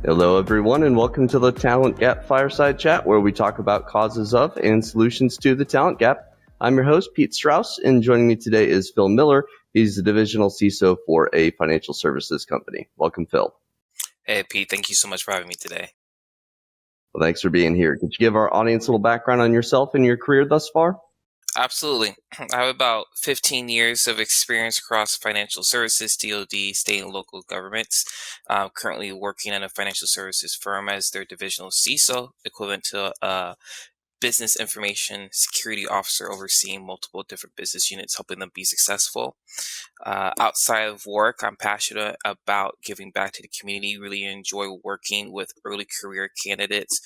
Hello, everyone, and welcome to the Talent Gap Fireside Chat, where we talk about causes of and solutions to the talent gap. I'm your host, Pete Strauss, and joining me today is Phil Miller. He's the Divisional CISO for a financial services company. Welcome, Phil. Hey, Pete. Thank you so much for having me today. Well, thanks for being here. Could you give our audience a little background on yourself and your career thus far? Absolutely. I have about 15 years of experience across financial services, DoD, state and local governments. Currently working in a financial services firm as their divisional CISO, equivalent to a business information security officer overseeing multiple different business units, helping them be successful. Outside of work, I'm passionate about giving back to the community, really enjoy working with early career candidates,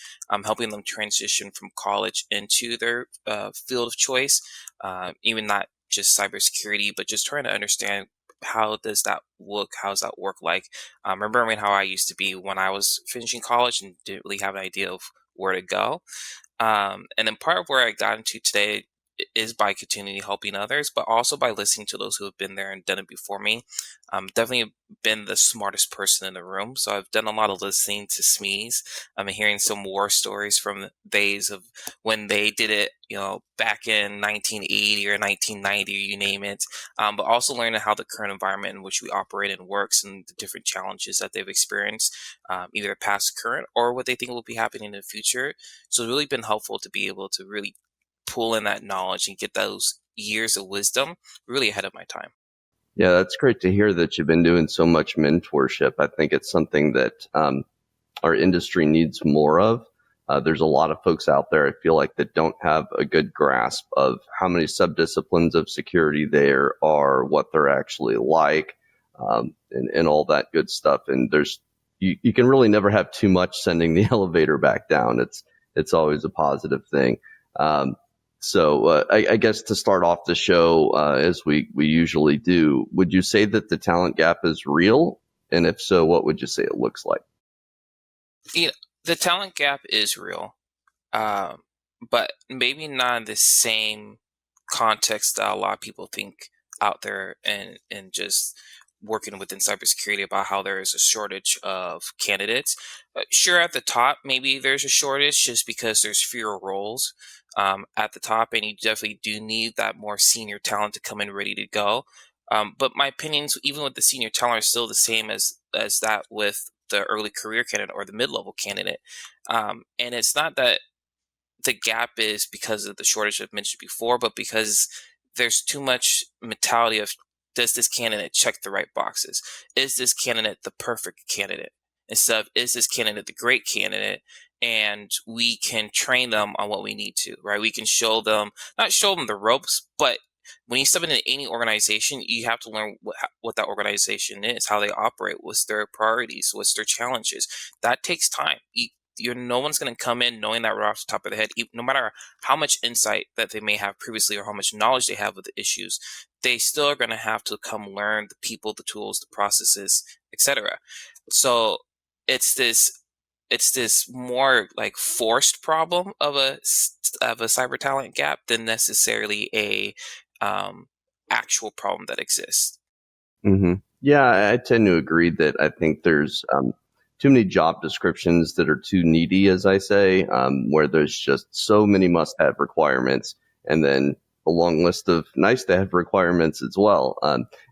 helping them transition from college into their field of choice, even not just cybersecurity, but just trying to understand how does that look? How's that work like? Remembering how I used to be when I was finishing college and didn't really have an idea of where to go. And then part of where I got into today is by continually helping others, but also by listening to those who have been there and done it before me. Definitely been the smartest person in the room. So I've done a lot of listening to SMEs. I'm hearing some war stories from the days of when they did it, back in 1980 or 1990, you name it. But also learning how the current environment in which we operate in works and the different challenges that they've experienced, either past, current, or what they think will be happening in the future. So it's really been helpful to be able to really pull in that knowledge and get those years of wisdom really ahead of my time. Yeah, that's great to hear that you've been doing so much mentorship. I think it's something that our industry needs more of. There's a lot of folks out there, I feel like, that don't have a good grasp of how many subdisciplines of security there are, what they're actually like, and all that good stuff. And you can really never have too much sending the elevator back down. It's always a positive thing. So I guess to start off the show, as we usually do, would you say that the talent gap is real? And if so, what would you say it looks like? The talent gap is real, but maybe not in the same context that a lot of people think out there and just working within cybersecurity about how there is a shortage of candidates. Sure, at the top, maybe there's a shortage just because there's fewer roles at the top, and you definitely do need that more senior talent to come in ready to go. But my opinions, even with the senior talent, are still the same as that with the early career candidate or the mid-level candidate. And it's not that the gap is because of the shortage I've mentioned before, but because there's too much mentality of, does this candidate check the right boxes? Is this candidate the perfect candidate? Instead of, is this candidate the great candidate? And we can train them on what we need to, right? We can not show them the ropes, but when you step into any organization, you have to learn what that organization is, how they operate, what's their priorities, what's their challenges. That takes time. No one's going to come in knowing that right off the top of their head, no matter how much insight that they may have previously or how much knowledge they have of the issues. They still are going to have to come learn the people, the tools, the processes, etc. So it's this more like forced problem of a cyber talent gap than necessarily a actual problem that exists. Mm-hmm. Yeah, I tend to agree that I think there's too many job descriptions that are too needy, as I say, where there's just so many must-have requirements, and then a long list of nice-to-have requirements as well.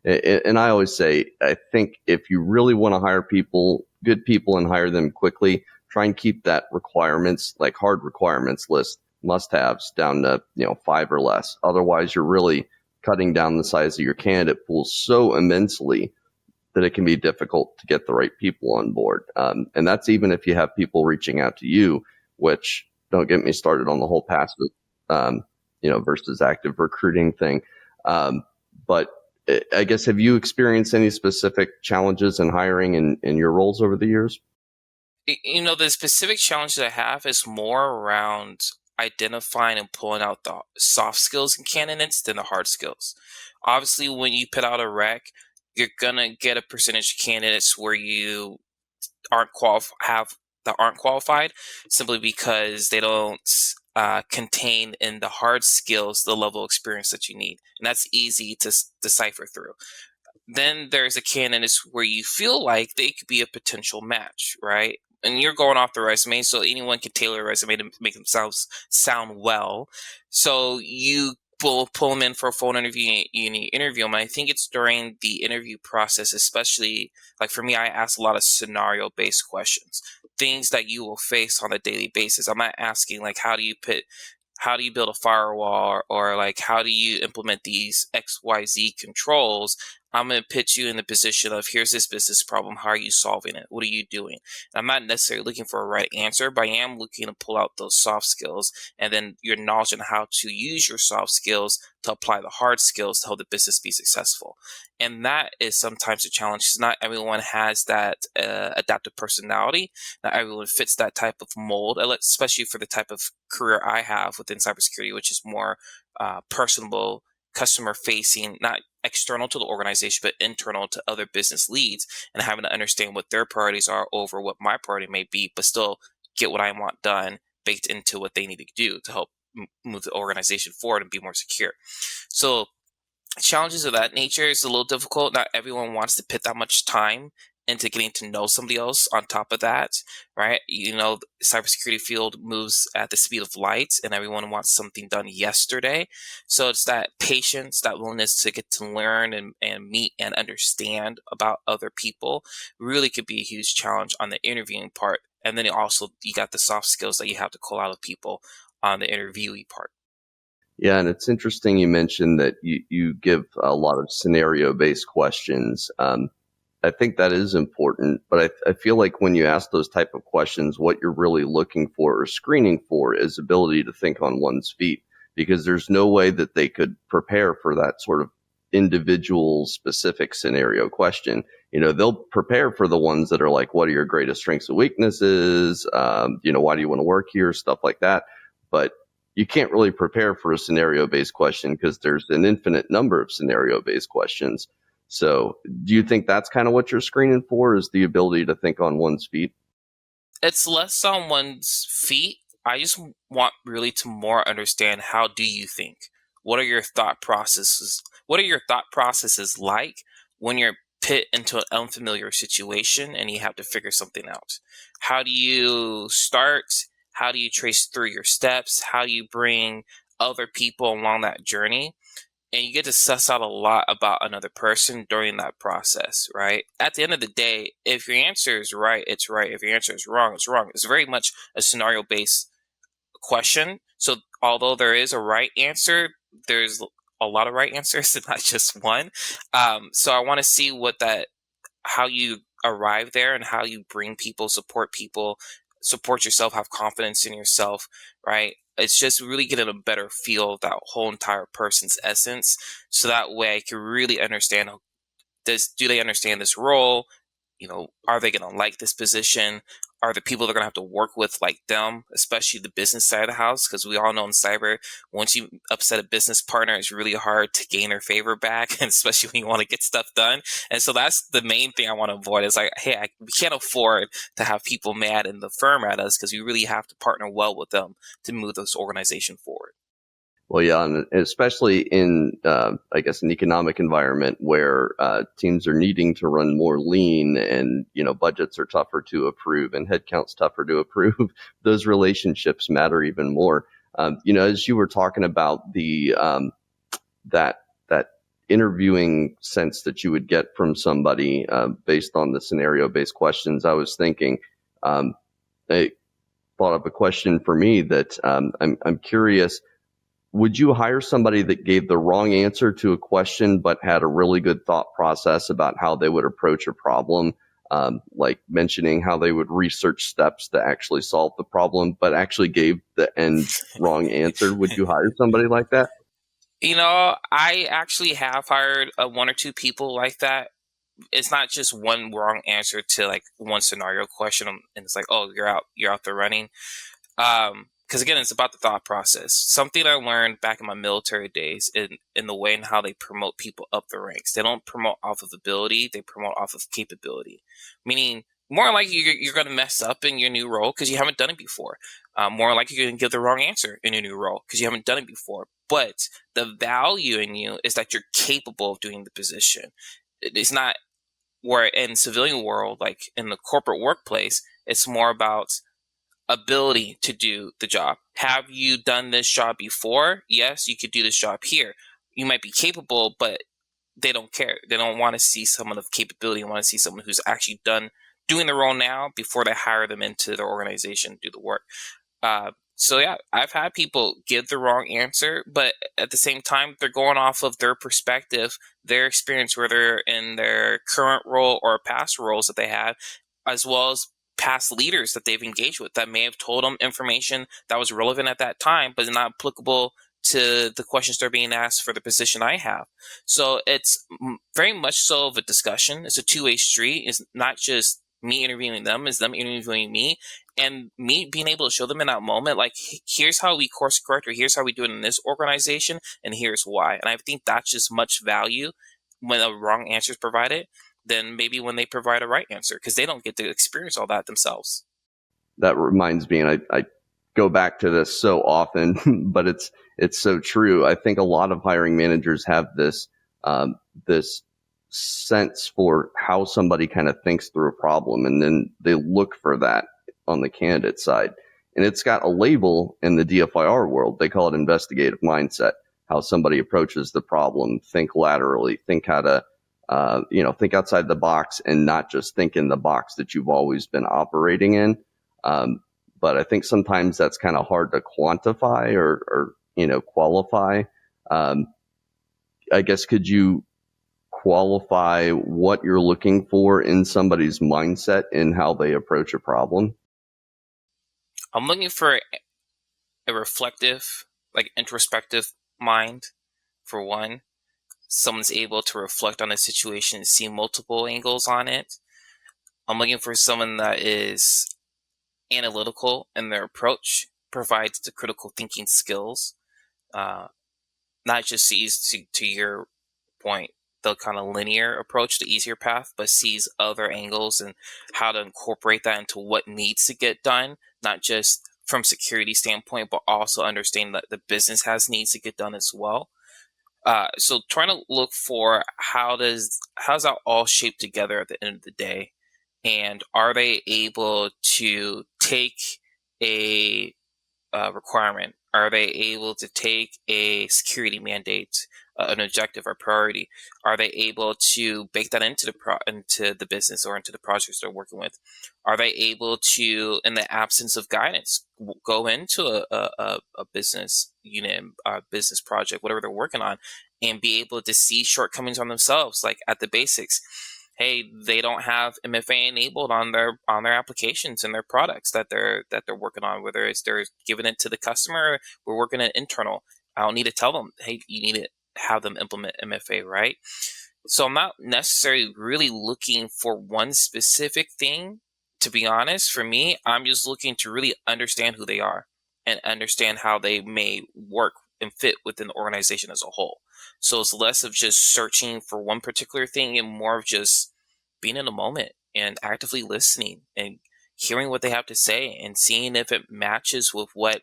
And I always say, I think if you really want to hire people, good people, and hire them quickly, try and keep that requirements, like hard requirements list, must-haves, down to 5 or less. Otherwise, you're really cutting down the size of your candidate pool so immensely that it can be difficult to get the right people on board. And that's even if you have people reaching out to you, which, don't get me started on the whole passive, versus active recruiting thing. But I guess, have you experienced any specific challenges in hiring in your roles over the years? The specific challenges I have is more around identifying and pulling out the soft skills in candidates than the hard skills. Obviously, when you put out a rec, you're gonna get a percentage of candidates where you aren't qualified simply because they don't contain in the hard skills the level of experience that you need, and that's easy to decipher through. Then there's a candidates where you feel like they could be a potential match, right? and you're going off the resume, so anyone can tailor a resume to make themselves sound well. So you pull them in for a phone interview, and you interview them. And I think it's during the interview process, especially like for me, I ask a lot of scenario based questions, things that you will face on a daily basis. I'm not asking like how do you build a firewall, or like how do you implement these XYZ controls. I'm going to pitch you in the position of, here's this business problem. How are you solving it? What are you doing? And I'm not necessarily looking for a right answer, but I am looking to pull out those soft skills and then your knowledge on how to use your soft skills to apply the hard skills to help the business be successful. And that is sometimes a challenge because not everyone has that adaptive personality. Not everyone fits that type of mold, especially for the type of career I have within cybersecurity, which is more personable, customer facing, not external to the organization, but internal to other business leads, and having to understand what their priorities are over what my priority may be, but still get what I want done baked into what they need to do to help move the organization forward and be more secure. So challenges of that nature is a little difficult. Not everyone wants to put that much time into getting to know somebody else on top of that, right? You know, the cybersecurity field moves at the speed of light and everyone wants something done yesterday. So it's that patience, that willingness to get to learn and meet and understand about other people really could be a huge challenge on the interviewing part. And then also you got the soft skills that you have to call out of people on the interviewee part. Yeah, and it's interesting you mentioned that you give a lot of scenario-based questions. I think that is important, but I feel like when you ask those type of questions, what you're really looking for or screening for is ability to think on one's feet, because there's no way that they could prepare for that sort of individual specific scenario question. You know, they'll prepare for the ones that are like, what are your greatest strengths and weaknesses? Why do you want to work here? Stuff like that. But you can't really prepare for a scenario-based question because there's an infinite number of scenario-based questions. So do you think that's kind of what you're screening for, is the ability to think on one's feet? It's less on one's feet. I just want really to more understand, how do you think? What are your thought processes? What are your thought processes like when you're put into an unfamiliar situation and you have to figure something out? How do you start? How do you trace through your steps? How do you bring other people along that journey? And you get to suss out a lot about another person during that process, right? At the end of the day, if your answer is right, it's right. If your answer is wrong, it's wrong. It's very much a scenario-based question. So although there is a right answer, there's a lot of right answers and not just one. So I want to see how you arrive there and how you bring people, support yourself, have confidence in yourself, right? It's just really getting a better feel of that whole entire person's essence. So that way I can really understand, do they understand this role? Are they going to like this position? Are the people they're going to have to work with like them, especially the business side of the house? Because we all know in cyber, once you upset a business partner, it's really hard to gain their favor back, and especially when you want to get stuff done. And so that's the main thing I want to avoid, is like, hey, we can't afford to have people mad in the firm at us, because we really have to partner well with them to move this organization forward. Well, yeah, and especially in, I guess, an economic environment where teams are needing to run more lean, and budgets are tougher to approve and headcount's tougher to approve. Those relationships matter even more. As you were talking about the that interviewing sense that you would get from somebody based on the scenario-based questions, I was thinking, I thought of a question for me that I'm curious. Would you hire somebody that gave the wrong answer to a question but had a really good thought process about how they would approach a problem, like mentioning how they would research steps to actually solve the problem, but actually gave the end wrong answer? Would you hire somebody like that? I actually have hired one or two people like that. It's not just one wrong answer to like one scenario question, and it's like, oh, you're out there running. Because again, it's about the thought process. Something I learned back in my military days, in the way and how they promote people up the ranks. They don't promote off of ability; they promote off of capability. Meaning, more likely you're going to mess up in your new role because you haven't done it before. More likely you're going to give the wrong answer in your new role because you haven't done it before. But the value in you is that you're capable of doing the position. It's not where in civilian world, like in the corporate workplace, It's more about ability to do the job. Have you done this job before? Yes, you could do this job here. You might be capable, but they don't care. They don't want to see someone of capability. They want to see someone who's actually doing the role now before they hire them into their organization to do the work. So yeah, I've had people give the wrong answer, but at the same time, they're going off of their perspective, their experience, whether in their current role or past roles that they had, as well as past leaders that they've engaged with that may have told them information that was relevant at that time, but is not applicable to the questions they're being asked for the position I have. So it's very much so of a discussion. It's a two-way street. It's not just me interviewing them, it's them interviewing me, and me being able to show them in that moment, like, here's how we course correct, or here's how we do it in this organization, and here's why. And I think that's just much value when a wrong answer is provided than maybe when they provide a right answer, because they don't get to experience all that themselves. That reminds me, and I go back to this so often, but it's so true. I think a lot of hiring managers have this sense for how somebody kind of thinks through a problem, and then they look for that on the candidate side. And it's got a label in the DFIR world. They call it investigative mindset, how somebody approaches the problem, think laterally, think how to, think outside the box and not just think in the box that you've always been operating in. But I think sometimes that's kind of hard to quantify or qualify. I guess, could you qualify what you're looking for in somebody's mindset and how they approach a problem? I'm looking for a reflective, like introspective mind, for one. Someone's able to reflect on a situation and see multiple angles on it. I'm looking for someone that is analytical in their approach, provides the critical thinking skills, not just sees, to your point, the kind of linear approach, the easier path, but sees other angles and how to incorporate that into what needs to get done, not just from security standpoint, but also understanding that the business has needs to get done as well. So trying to look for how's that all shaped together at the end of the day, and are they able to take a requirement? Are they able to take a security mandate, an objective or priority? Are they able to bake that into the business or into the projects they're working with? Are they able to, in the absence of guidance, go into a business unit, a business project, whatever they're working on, and be able to see shortcomings on themselves, like at the basics? Hey, they don't have MFA enabled on their applications and their products that they're working on, whether it's they're giving it to the customer, we're working at internal. I don't need to tell them, hey, you need to have them implement MFA, right? So I'm not necessarily really looking for one specific thing. To be honest, for me, I'm just looking to really understand who they are and understand how they may work and fit within the organization as a whole. So it's less of just searching for one particular thing and more of just being in the moment and actively listening and hearing what they have to say and seeing if it matches with what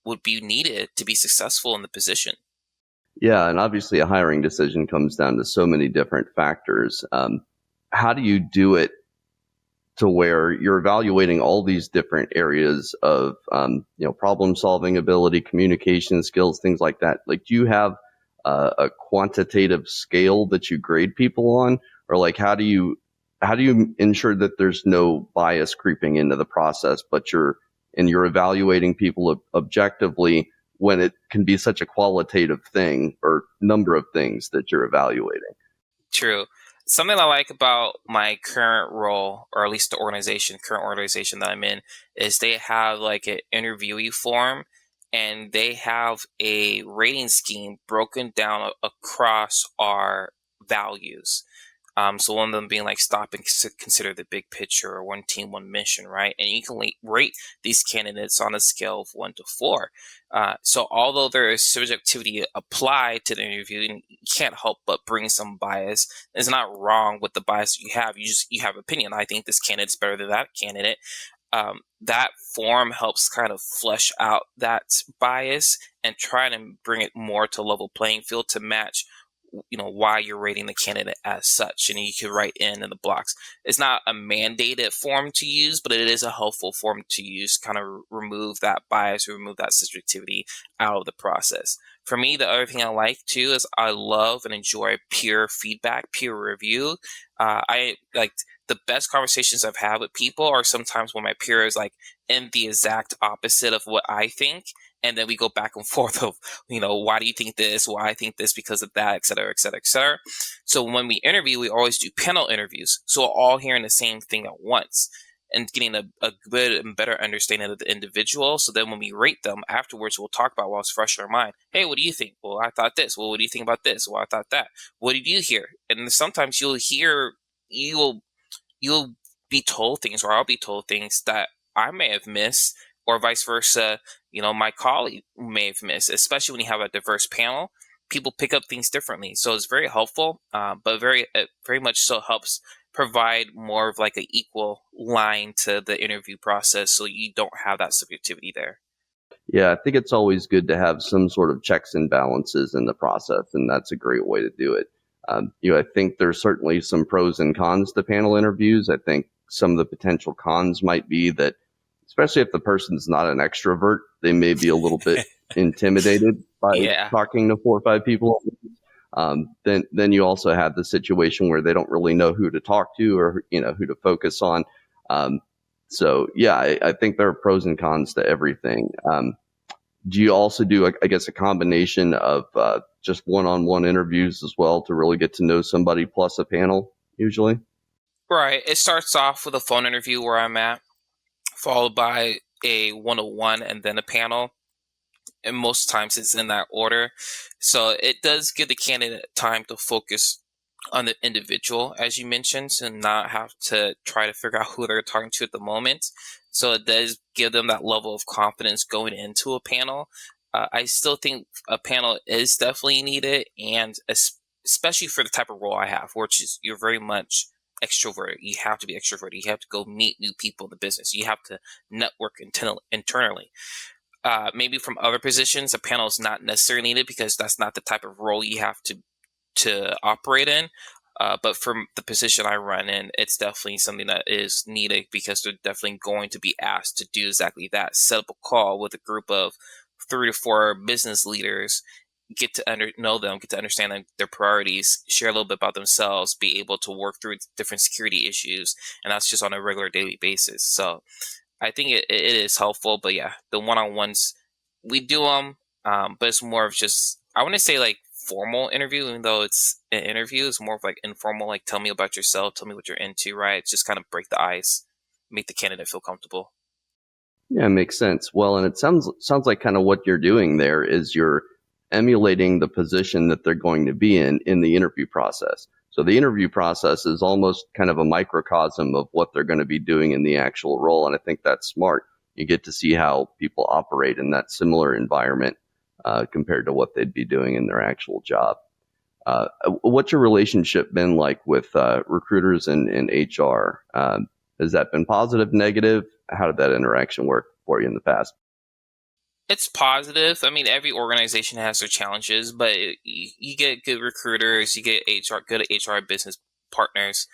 would be needed to be successful in the position. Yeah, and obviously a hiring decision comes down to so many different factors. How do you do it to where you're evaluating all these different areas of, problem solving ability, communication skills, things like that? Like, do you have a quantitative scale that you grade people on, or like how do you ensure that there's no bias creeping into the process, but you're evaluating people objectively when it can be such a qualitative thing or number of things that you're evaluating? True. Something I like about my current role, or at least the current organization that I'm in, is they have like an interviewee form, and they have a rating scheme broken down across our values. So one of them being like stop and consider the big picture, or one team, one mission, right? And you can rate these candidates on a scale of 1 to 4. So although there is subjectivity applied to the interview, and you can't help but bring some bias, it's not wrong with the bias you have. You have opinion. I think this candidate's better than that candidate. That form helps kind of flesh out that bias and try to bring it more to level playing field to match why you're rating the candidate as such, and you can write in the blocks. It's not a mandated form to use, but it is a helpful form to use, kind of remove that bias, remove that subjectivity out of the process. For me, the other thing I like too is I love and enjoy peer feedback, peer review. I like the best conversations I've had with people are sometimes when my peer is like in the exact opposite of what I think. And then we go back and forth of, why do you think this? Why I think this because of that, et cetera, et cetera, et cetera. So when we interview, we always do panel interviews. So we're all hearing the same thing at once and getting a good and better understanding of the individual. So then when we rate them afterwards, we'll talk about what's fresh in our mind. Hey, what do you think? Well, I thought this. Well, what do you think about this? Well, I thought that. What did you hear? And sometimes you'll be told things, or I'll be told things that I may have missed, or vice versa. My colleague may have missed, especially when you have a diverse panel. People pick up things differently. So it's very helpful, but very much so helps provide more of like an equal line to the interview process, so you don't have that subjectivity there. Yeah, I think it's always good to have some sort of checks and balances in the process, and that's a great way to do it. I think there's certainly some pros and cons to panel interviews. I think some of the potential cons might be that, especially if the person's not an extrovert, they may be a little bit intimidated by Yeah. talking to 4 or 5 people. Then you also have the situation where they don't really know who to talk to, or who to focus on. So yeah, I think there are pros and cons to everything. Do you also do, I guess, a combination of just one-on-one interviews as well to really get to know somebody, plus a panel usually? Right. It starts off with a phone interview where I'm at, followed by a one-on-one and then a panel. And most times it's in that order. So it does give the candidate time to focus on the individual, as you mentioned, and not have to try to figure out who they're talking to at the moment. So it does give them that level of confidence going into a panel. I still think a panel is definitely needed, and especially for the type of role I have, which is you're very much extroverted. You have to be extroverted. You have to go meet new people in the business. You have to network internally. Maybe from other positions, a panel is not necessarily needed because that's not the type of role you have to operate in. But from the position I run in, it's definitely something that is needed because they're definitely going to be asked to do exactly that. Set up a call with a group of 3 to 4 business leaders, get to know them, get to understand their priorities, share a little bit about themselves, be able to work through different security issues. And that's just on a regular daily basis. So I think it is helpful, but yeah, the one-on-ones, we do them, but it's more of just, I want to say like formal interview, even though it's an interview, it's more of like informal, like tell me about yourself, tell me what you're into, right? It's just kind of break the ice, make the candidate feel comfortable. Yeah, it makes sense. Well, and it sounds like kind of what you're doing there is you're emulating the position that they're going to be in the interview process. So the interview process is almost kind of a microcosm of what they're going to be doing in the actual role, and I think that's smart. You get to see how people operate in that similar environment compared to what they'd be doing in their actual job. What's your relationship been like with recruiters and HR? Has that been positive, negative? How did that interaction work for you in the past? It's positive. I mean, every organization has their challenges, but you get good recruiters, you get good HR business partners.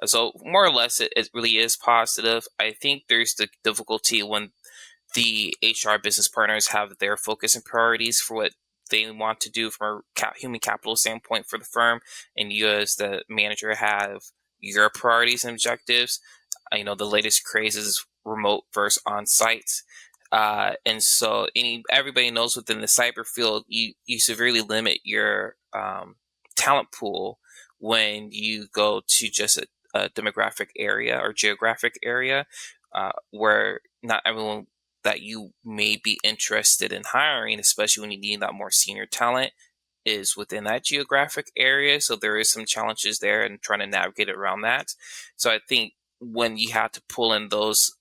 So more or less, it really is positive. I think there's the difficulty when the HR business partners have their focus and priorities for what they want to do from a human capital standpoint for the firm, and you as the manager have your priorities and objectives. The latest craze is remote versus on-site. And so everybody knows within the cyber field, you severely limit your talent pool when you go to just a demographic area or geographic area where not everyone that you may be interested in hiring, especially when you need that more senior talent, is within that geographic area. So there is some challenges there and trying to navigate around that. So I think when you have to pull in those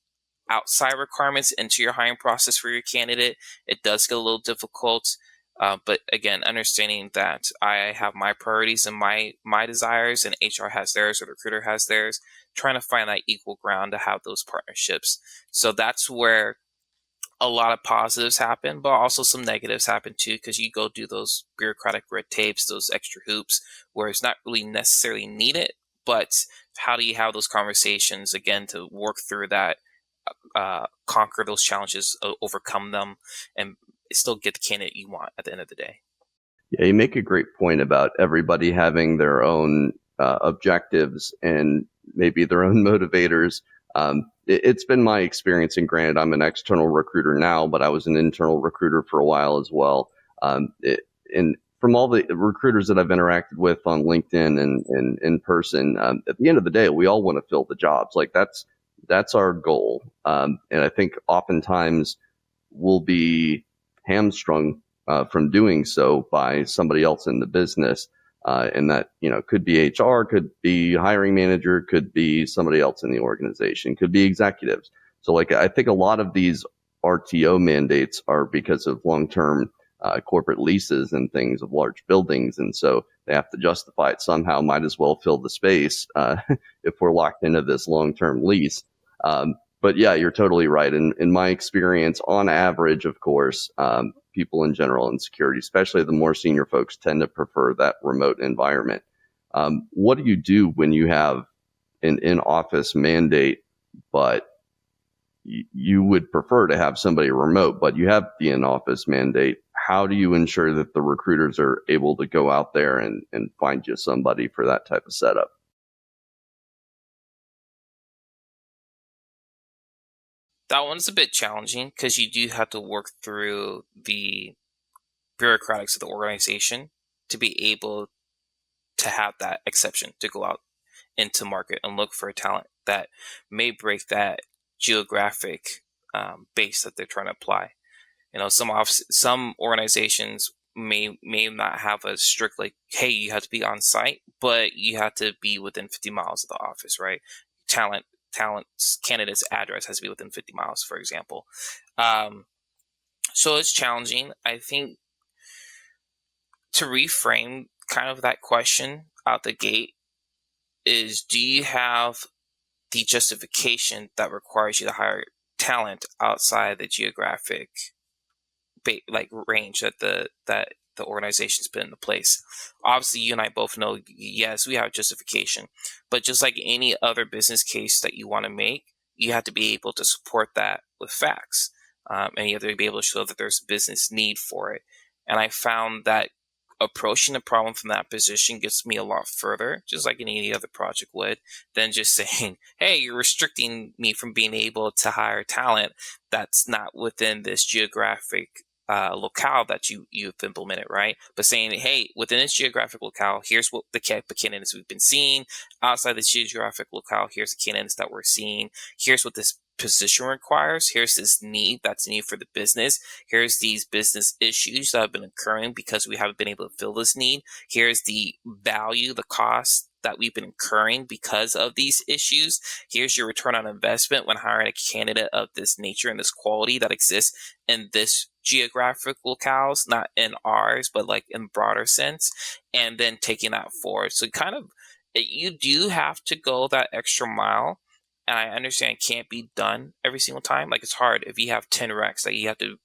outside requirements into your hiring process for your candidate, it does get a little difficult. But again, understanding that I have my priorities and my desires, and HR has theirs, or the recruiter has theirs, trying to find that equal ground to have those partnerships. So that's where a lot of positives happen, but also some negatives happen too, because you go do those bureaucratic red tapes, those extra hoops, where it's not really necessarily needed. But how do you have those conversations again to work through that, conquer those challenges, overcome them, and still get the candidate you want at the end of the day? Yeah, you make a great point about everybody having their own objectives and maybe their own motivators. It's been my experience, and granted, I'm an external recruiter now, but I was an internal recruiter for a while as well. And from all the recruiters that I've interacted with on LinkedIn and in person, at the end of the day, we all want to fill the jobs. Like that's our goal. And I think oftentimes we'll be hamstrung from doing so by somebody else in the business. And that, could be HR, could be hiring manager, could be somebody else in the organization, could be executives. So like, I think a lot of these RTO mandates are because of long-term corporate leases and things of large buildings. And so they have to justify it somehow, might as well fill the space if we're locked into this long-term lease. But yeah, you're totally right. In my experience, on average, of course, people in general in security, especially the more senior folks, tend to prefer that remote environment. What do you do when you have an in-office mandate, but you would prefer to have somebody remote, but you have the in-office mandate? How do you ensure that the recruiters are able to go out there and find you somebody for that type of setup? That one's a bit challenging because you do have to work through the bureaucratics of the organization to be able to have that exception to go out into market and look for a talent that may break that geographic base that they're trying to apply. Some organizations may not have a strict, like, hey, you have to be on site, but you have to be within 50 miles of the office, right? Talent's candidate's address has to be within 50 miles, for example. So it's challenging. I think to reframe kind of that question out the gate is, do you have the justification that requires you to hire talent outside the geographic range that the organization's put into place? Obviously, you and I both know, yes, we have justification, but just like any other business case that you want to make, you have to be able to support that with facts, and you have to be able to show that there's a business need for it. And I found that approaching the problem from that position gets me a lot further, just like any other project would, than just saying, hey, you're restricting me from being able to hire talent that's not within this geographic locale that you've implemented, right? But saying, hey, within this geographic locale, here's what the candidates we've been seeing. Outside this geographic locale, here's the candidates that we're seeing. Here's what this position requires. Here's this need that's needed for the business. Here's these business issues that have been occurring because we haven't been able to fill this need. Here's the value, the cost that we've been incurring because of these issues. Here's your return on investment when hiring a candidate of this nature and this quality that exists in this geographic locales, not in ours, but like in broader sense, and then taking that forward. So kind of, you do have to go that extra mile. And I understand it can't be done every single time. Like, it's hard if you have 10 recs that you have to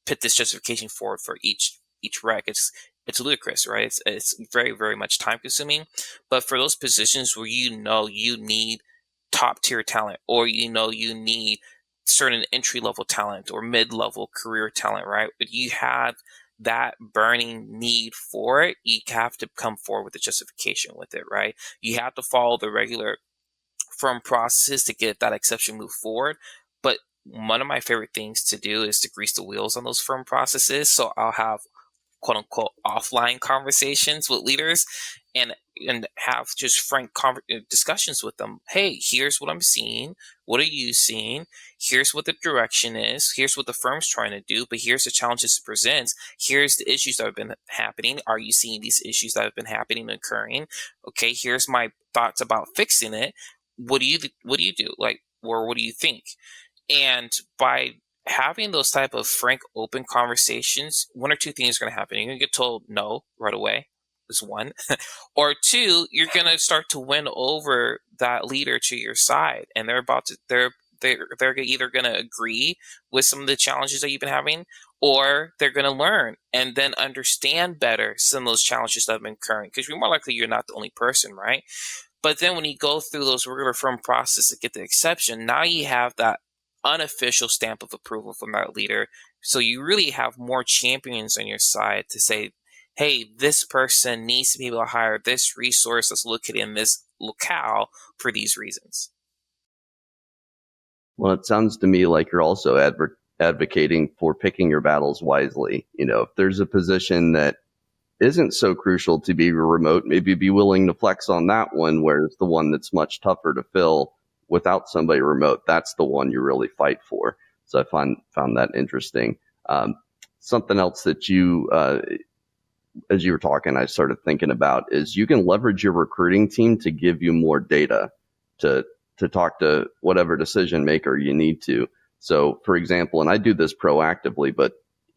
put this justification forward for each rec. It's ludicrous, right? It's very, very much time consuming. But for those positions where you need top tier talent, or you need certain entry level talent or mid level career talent, right? But you have that burning need for it, you have to come forward with a justification with it, right? You have to follow the regular firm processes to get that exception moved forward. But one of my favorite things to do is to grease the wheels on those firm processes. So I'll have quote unquote offline conversations with leaders and have just frank discussions with them. Hey, here's what I'm seeing. What are you seeing? Here's what the direction is. Here's what the firm's trying to do, but here's the challenges it presents. Here's the issues that have been happening. Are you seeing these issues that have been happening and occurring? Okay, here's my thoughts about fixing it. What do you do? Like, or what do you think? And by having those type of frank, open conversations, one or two things are going to happen. You're going to get told no right away, is one. Or two, you're going to start to win over that leader to your side, and they're they're either going to agree with some of the challenges that you've been having, or they're going to learn and then understand better some of those challenges that have been occurring. Because you're more likely you're not the only person, right? But then when you go through those regular firm process to get the exception, now you have that unofficial stamp of approval from that leader. So you really have more champions on your side to say, hey, this person needs to be able to hire this resource that's located in this locale for these reasons. Well, it sounds to me like you're also advocating for picking your battles wisely. If there's a position that isn't so crucial to be remote, maybe be willing to flex on that one, whereas the one that's much tougher to fill without somebody remote, that's the one you really fight for. So I found that interesting. Something else that as you were talking, I started thinking about is you can leverage your recruiting team to give you more data to talk to whatever decision maker you need to. So, for example, and I do this proactively, but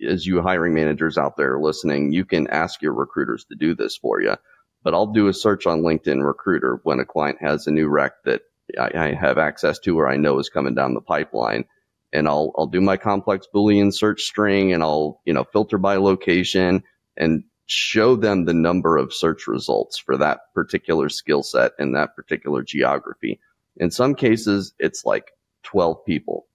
as you hiring managers out there listening, you can ask your recruiters to do this for you. But I'll do a search on LinkedIn Recruiter when a client has a new rec that I have access to or I know is coming down the pipeline. And I'll do my complex Boolean search string and I'll, filter by location and show them the number of search results for that particular skill set and that particular geography. In some cases, it's like 12 people.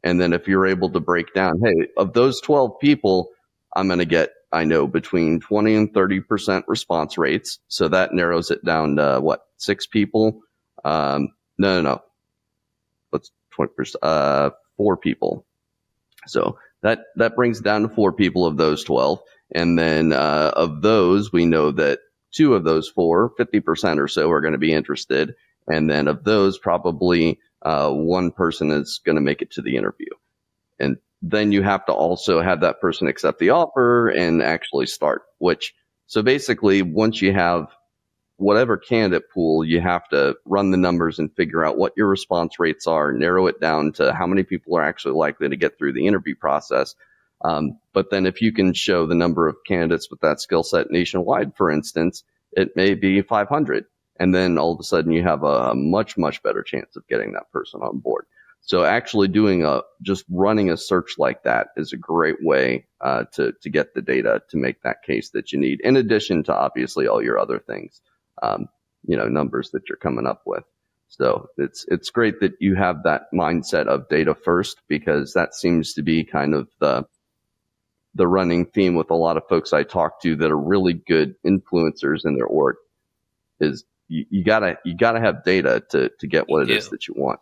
And then if you're able to break down, hey, of those 12 people, I'm going to get, I know, between 20 and 30% response rates. So that narrows it down to 6 people? No. What's 20%? 4 people. So that brings it down to 4 people of those 12. And then of those, we know that 2 of those 4, 50% or so, are going to be interested. And then of those, probably 1 person is going to make it to the interview. And then you have to also have that person accept the offer and actually start, so basically, once you have whatever candidate pool, you have to run the numbers and figure out what your response rates are, narrow it down to how many people are actually likely to get through the interview process. But then if you can show the number of candidates with that skill set nationwide, for instance, it may be 500. And then all of a sudden you have a much, much better chance of getting that person on board. So actually just running a search like that is a great way to get the data to make that case that you need, in addition to obviously all your other things, numbers that you're coming up with. So it's great that you have that mindset of data first, because that seems to be kind of the running theme with a lot of folks I talk to that are really good influencers in their org is you gotta have data to get what it is that you want.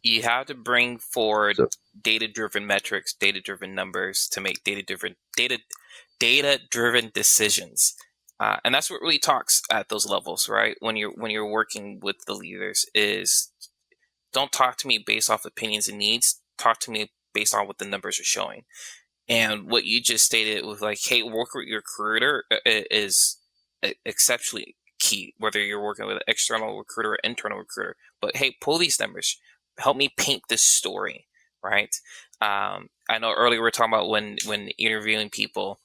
You have to bring forward data-driven metrics, data-driven numbers to make data-driven decisions, and that's what really talks at those levels, right? When you're working with the leaders, is don't talk to me based off opinions and needs. Talk to me based on what the numbers are showing. And what you just stated with hey, work with your recruiter is exceptionally key, whether you're working with an external recruiter or internal recruiter. But hey, pull these numbers. Help me paint this story, right? I know earlier we were talking about when interviewing people,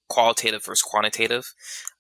qualitative versus quantitative.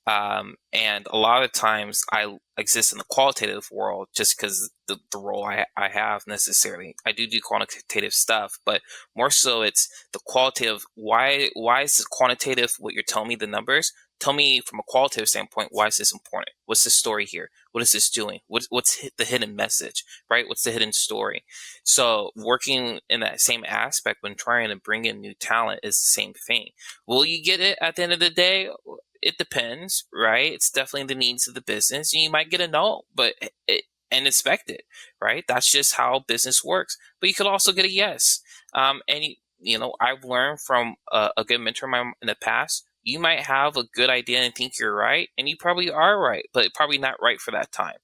And a lot of times I exist in the qualitative world just because the role I have necessarily. I do quantitative stuff, but more so it's the qualitative. Why is this quantitative? What you're telling me, the numbers? Tell me from a qualitative standpoint, why is this important? What's the story here? What is this doing? What's the hidden message, right? What's the hidden story? So working in that same aspect when trying to bring in new talent is the same thing. Will you get it at the end of the day? It depends, right? It's definitely the needs of the business. You might get a no, and expect it, right? That's just how business works. But you could also get a yes. And I've learned from a good mentor of mine in the past. You might have a good idea and think you're right, and you probably are right, but probably not right for that time,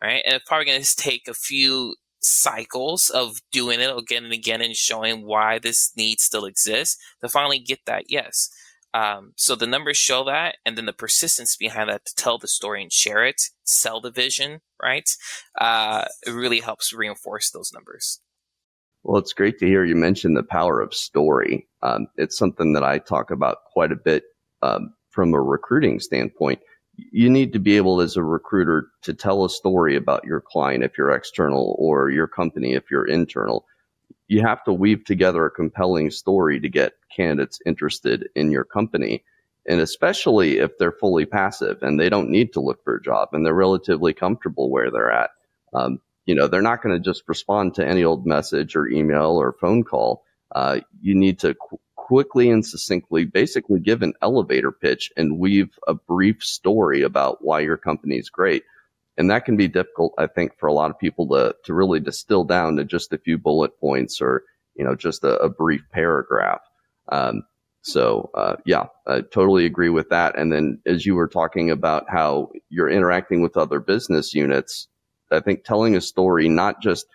right? And it's probably going to take a few cycles of doing it again and again and showing why this need still exists to finally get that yes. So the numbers show that, and then the persistence behind that to tell the story and share it, sell the vision, right? It really helps reinforce those numbers. Well, it's great to hear you mention the power of story. It's something that I talk about quite a bit from a recruiting standpoint. you need to be able as a recruiter to tell a story about your client if you're external, or your company if you're internal. You have to weave together a compelling story to get candidates interested in your company. And especially if they're fully passive and they don't need to look for a job and they're relatively comfortable where they're at. They're not going to just respond to any old message or email or phone call. You need to quickly and succinctly basically give an elevator pitch and weave a brief story about why your company is great. And that can be difficult, I think, for a lot of people to really distill down to just a few bullet points, or, just a brief paragraph. I totally agree with that. And then as you were talking about how you're interacting with other business units, I think telling a story, not just,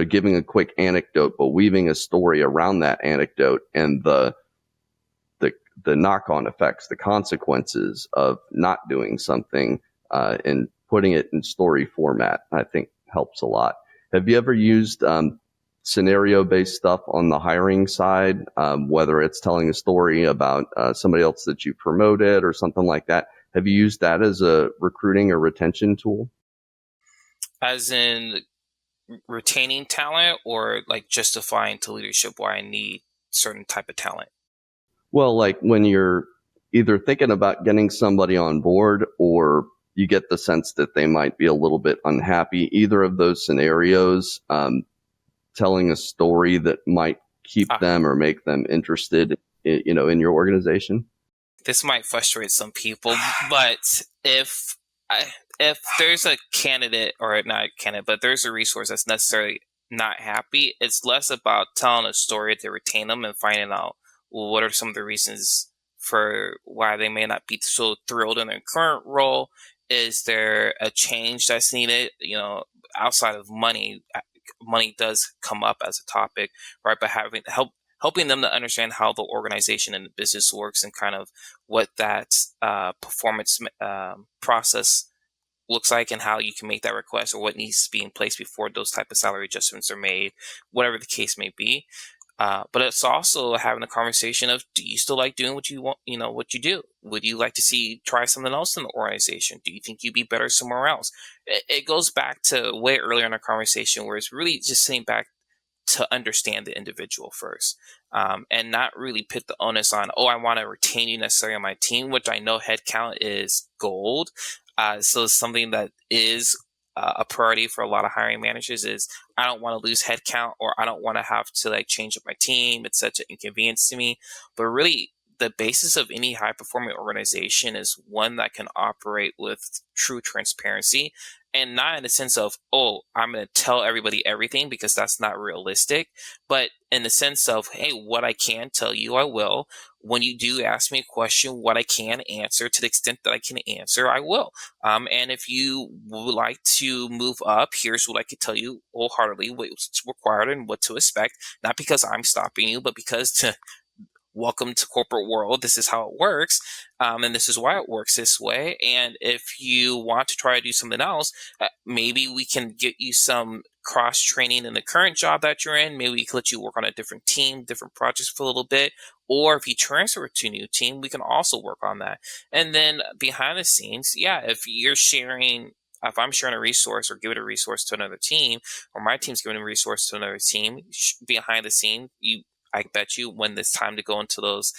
giving a quick anecdote, but weaving a story around that anecdote and the knock-on effects, the consequences of not doing something, and putting it in story format, I think helps a lot. Have you ever used scenario-based stuff on the hiring side, whether it's telling a story about somebody else that you promoted or something like that? Have you used that as a recruiting or retention tool? As in retaining talent, or like justifying to leadership why I need certain type of talent? Well, like when you're either thinking about getting somebody on board, or you get the sense that they might be a little bit unhappy, either of those scenarios, telling a story that might keep them or make them interested, in your organization. This might frustrate some people, but if there's a candidate, or not a candidate, but there's a resource that's necessarily not happy, it's less about telling a story to retain them and finding out, well, what are some of the reasons for why they may not be so thrilled in their current role. Is there a change that's needed? Outside of money, money does come up as a topic, right? But helping them to understand how the organization and the business works, and kind of what that performance process looks like, and how you can make that request, or what needs to be in place before those type of salary adjustments are made, whatever the case may be. But it's also having a conversation of, do you still like doing what you want, what you do? Would you like to try something else in the organization? Do you think you'd be better somewhere else? It goes back to way earlier in our conversation, where it's really just sitting back to understand the individual first, and not really put the onus on, I want to retain you necessarily on my team, which I know headcount is gold. So it's something that is a priority for a lot of hiring managers. Is, I don't want to lose headcount, or I don't want to have to change up my team. It's such an inconvenience to me. But really, the basis of any high performing organization is one that can operate with true transparency, and not in the sense of, I'm going to tell everybody everything, because that's not realistic, but in the sense of, hey, what I can tell you, I will. When you do ask me a question, what I can answer, to the extent that I can answer, I will. And if you would like to move up, here's what I could tell you wholeheartedly, what's required and what to expect, not because I'm stopping you, but because to welcome to corporate world. This is how it works. And this is why it works this way. And if you want to try to do something else, maybe we can get you some cross training in the current job that you're in. Maybe we can let you work on a different team, different projects for a little bit. Or if you transfer to a new team, we can also work on that. And then behind the scenes, if I'm sharing a resource, or giving a resource to another team, or my team's giving a resource to another team, behind the scene, I bet you when it's time to go into those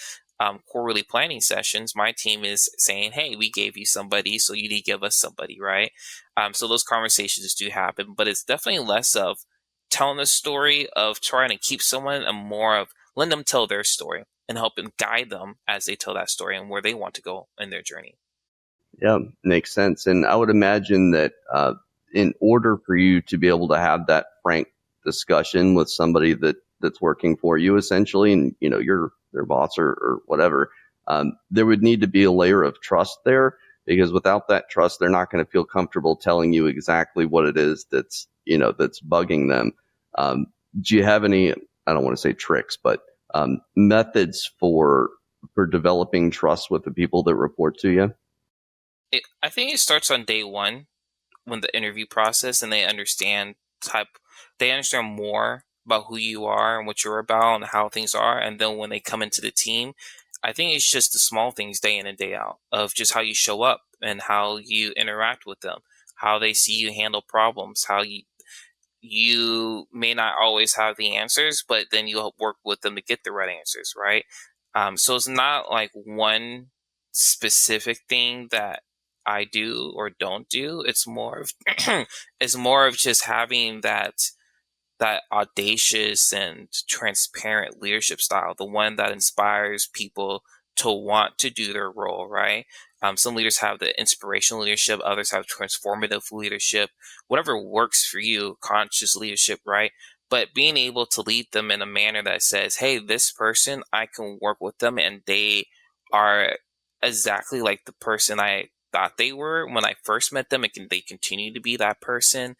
quarterly planning sessions, my team is saying, hey, we gave you somebody, so you need to give us somebody, right? So those conversations do happen, but it's definitely less of telling the story of trying to keep someone, and more of letting them tell their story and help them guide them as they tell that story and where they want to go in their journey. Yeah, makes sense. And I would imagine that in order for you to be able to have that frank discussion with somebody that's working for you, essentially, and you're their boss or whatever, there would need to be a layer of trust there, because without that trust, they're not going to feel comfortable telling you exactly what it is that's bugging them. Do you have any, I don't want to say tricks, but methods for developing trust with the people that report to you? I think it starts on day one, when the interview process, and they understand more about who you are and what you're about and how things are. And then when they come into the team, I think it's just the small things day in and day out of just how you show up and how you interact with them, how they see you handle problems, how you may not always have the answers, but then you'll work with them to get the right answers, right? So it's not like one specific thing that I do or don't do. It's more of it's more of just having that audacious and transparent leadership style, the one that inspires people to want to do their role, right? Some leaders have the inspirational leadership, others have transformative leadership, whatever works for you, conscious leadership, right? But being able to lead them in a manner that says, hey, this person, I can work with them and they are exactly like the person I thought they were when I first met them, and they continue to be that person.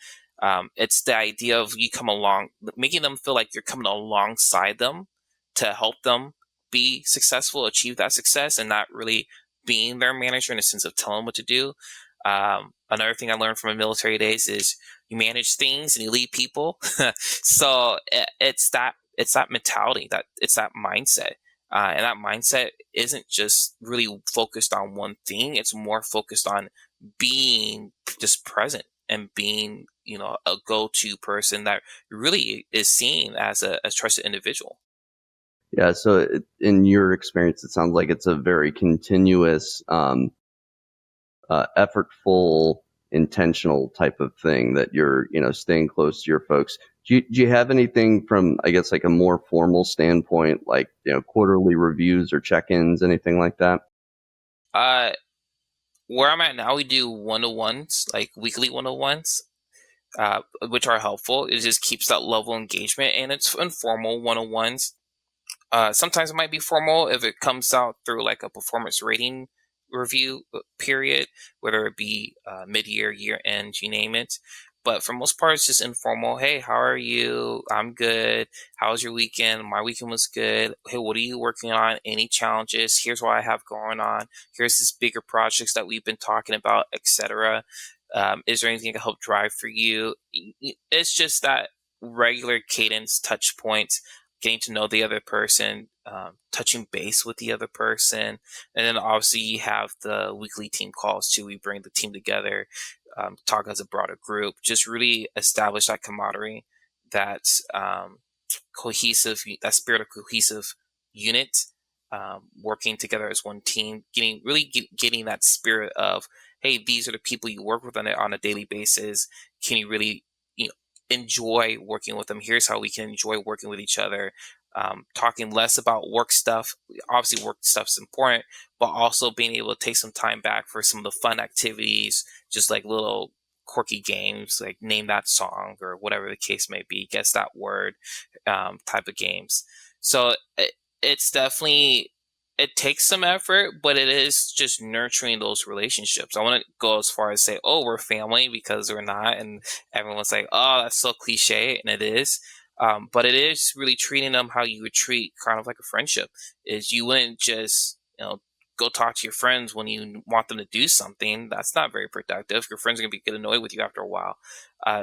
It's the idea of you come along, making them feel like you're coming alongside them to help them be successful, achieve that success, and not really being their manager in a sense of telling them what to do. Another thing I learned from my military days is you manage things and you lead people. So it's that mentality, that it's that mindset. And that mindset isn't just really focused on one thing. It's more focused on being just present and being, a go-to person that really is seen as a trusted individual. Yeah. So in your experience, it sounds like it's a very continuous, effortful, intentional type of thing that you're, staying close to your folks. Do you have anything from, I guess, like a more formal standpoint, like, quarterly reviews or check-ins, anything like that? Uh, where I'm at now, we do one-to-ones, like weekly one-to-ones, which are helpful. It just keeps that level of engagement, and it's informal one-on-ones. Sometimes it might be formal if it comes out through like a performance rating review period, whether it be mid-year, year-end, you name it. But for most part, it's just informal. Hey, how are you? I'm good. How was your weekend? My weekend was good. Hey, what are you working on? Any challenges? Here's what I have going on. Here's this bigger projects that we've been talking about, etc. Is there anything to help drive for you? It's just that regular cadence touch points, getting to know the other person, touching base with the other person. And then obviously you have the weekly team calls too. We bring the team together, talk as a broader group, just really establish that camaraderie, that cohesive, that spirit of cohesive unit, working together as one team, getting that spirit of, hey, these are the people you work with on a daily basis. Can you really, enjoy working with them? Here's how we can enjoy working with each other. Talking less about work stuff. Obviously, work stuff's important, but also being able to take some time back for some of the fun activities, just like little quirky games, like name that song or whatever the case may be, guess that word, type of games. So it's definitely, it takes some effort, but it is just nurturing those relationships. I want to go as far as say, oh, we're family, because we're not, and everyone's like, oh, that's so cliche, and it is. But it is really treating them how you would treat kind of like a friendship. Is you wouldn't just, go talk to your friends when you want them to do something. That's not very productive. Your friends are going to get annoyed with you after a while.